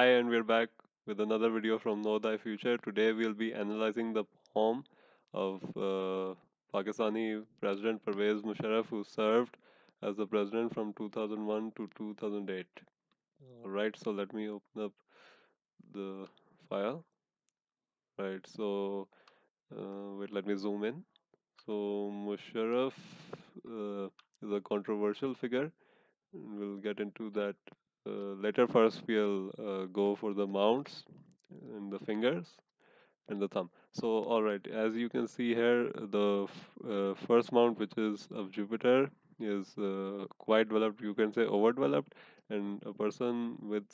Hi, and we're back with another video from Know Thy Future. Today we'll be analyzing the poem of Pakistani President Pervez Musharraf, who served as the president from 2001 to 2008. Alright, so let me open up the file. Right, so wait, let me zoom in. So Musharraf is a controversial figure. We'll get into that later. First, we'll go for the mounts and the fingers and the thumb. So, all right, as you can see here, the first mount, which is of Jupiter, is quite developed. You can say overdeveloped, and a person with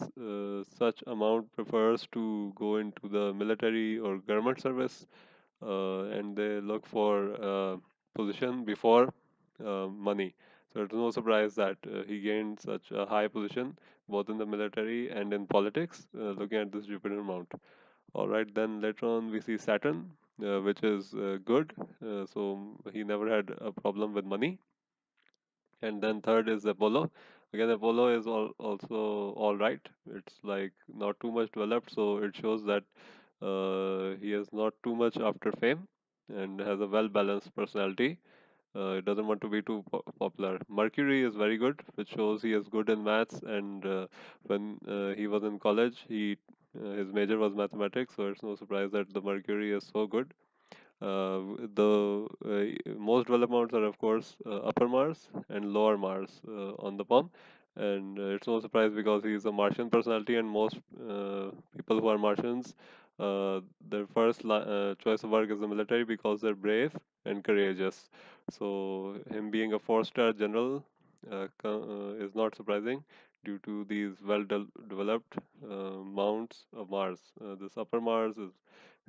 such amount prefers to go into the military or government service, and they look for position before money. So it's no surprise that he gained such a high position both in the military and in politics, looking at this Jupiter mount. All right, then later on we see Saturn, which is good. So he never had a problem with money. And then third is Apollo. Again, Apollo is also all right. It's like not too much developed, so it shows that he is not too much after fame and has a well balanced personality. It doesn't want to be too popular. Mercury is very good, which shows he is good in maths. And when he was in college, he his major was mathematics, so it's no surprise that the Mercury is so good. The most developed mounts are, of course, upper Mars and lower Mars on the palm. And it's no surprise because he is a Martian personality, and most people who are Martians, their first choice of work is the military because they're brave and courageous. So, him being a four-star general is not surprising due to these well developed mounts of Mars. This upper Mars is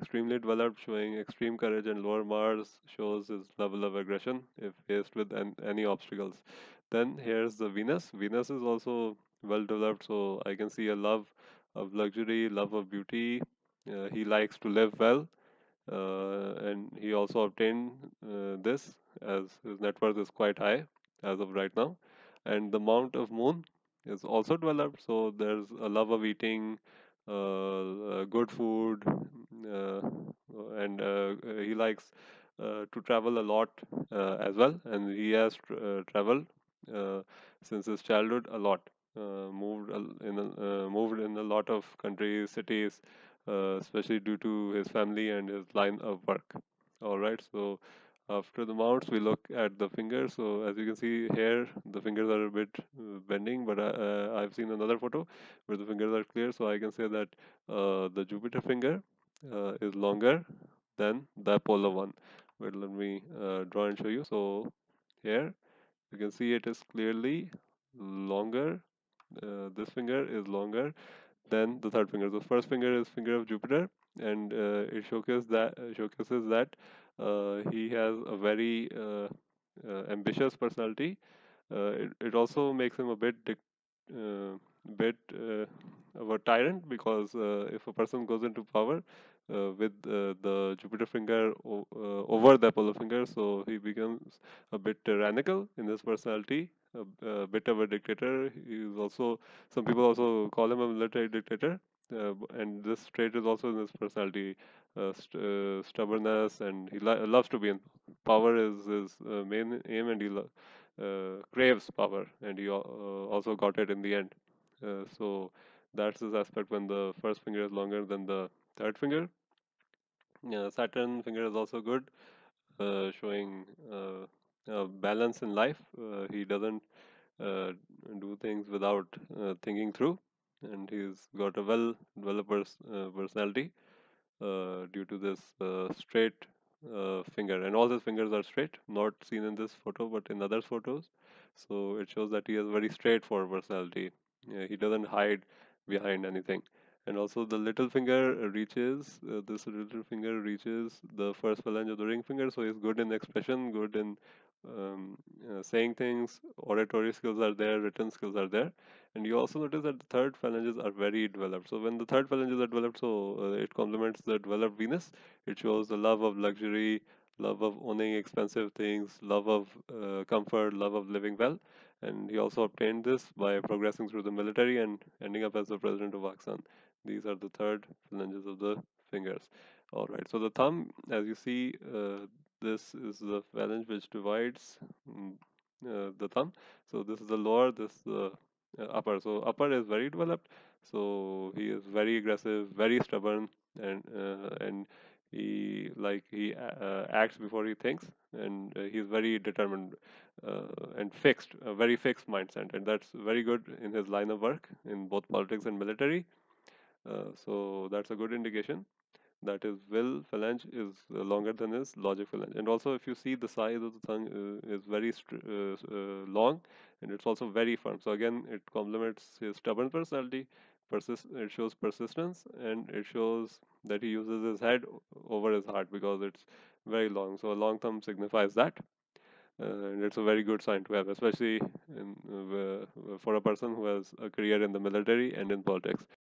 extremely developed, showing extreme courage, and lower Mars shows his level of aggression if faced with any obstacles. Then here's the Venus. Venus is also well developed, so I can see a love of luxury, love of beauty. He likes to live well, and he also obtained this as his net worth is quite high as of right now. And the Mount of Moon is also developed, so there's a love of eating good food, uh, and he likes to travel a lot as well, and he has traveled uh, since his childhood a lot. Moved in a lot of countries, cities, especially due to his family and his line of work. All right, so after the mounts, we look at the fingers. So as you can see here, the fingers are a bit bending, but I've seen another photo where the fingers are clear. So I can say that the Jupiter finger is longer than the Apollo one. Wait, let me draw and show you. So here you can see it is clearly longer. This finger is longer than the third finger. The first finger is finger of Jupiter, and it showcases that he has a very ambitious personality. It also makes him a uh, bit of a tyrant because if a person goes into power with the Jupiter finger over the Apollo finger, so he becomes a bit tyrannical in his personality, a bit of a dictator. He is also, some people also call him a military dictator, and this trait is also in his personality, stubbornness, and he loves to be in power is his main aim, and he craves power, and he also got it in the end. So that's his aspect when the first finger is longer than the third finger. Saturn finger is also good, showing balance in life. He doesn't uh, do things without thinking through, and he's got a well developed personality due to this straight finger, and all his fingers are straight, not seen in this photo but in other photos. So it shows that he has very straightforward personality. He doesn't hide behind anything. And also the little finger reaches this little finger reaches the first phalange of the ring finger, so he's good in expression, good in saying things. Oratory skills are there, written skills are there. And you also notice that the third phalanges are very developed. So when the third phalanges are developed, so it complements the developed Venus. It shows the love of luxury, love of owning expensive things, love of comfort, love of living well. and he also obtained this by progressing through the military and ending up as the president of Pakistan. These are the third phalanges of the fingers. All right, so the thumb, as you see, this is the phalange which divides the thumb. So this is the lower, this is the upper. So upper is very developed. So he is very aggressive, very stubborn, and he acts before he thinks, and he is very determined and fixed, a very fixed mindset, and that's very good in his line of work in both politics and military. So that's a good indication that his will phalange is longer than his logic phalange. And also, if you see the size of the tongue is very long, and it's also very firm. So again, it complements his stubborn personality. It shows persistence, and it shows that he uses his head over his heart because it's very long. So a long thumb signifies that. And it's a very good sign to have, especially for a person who has a career in the military and in politics.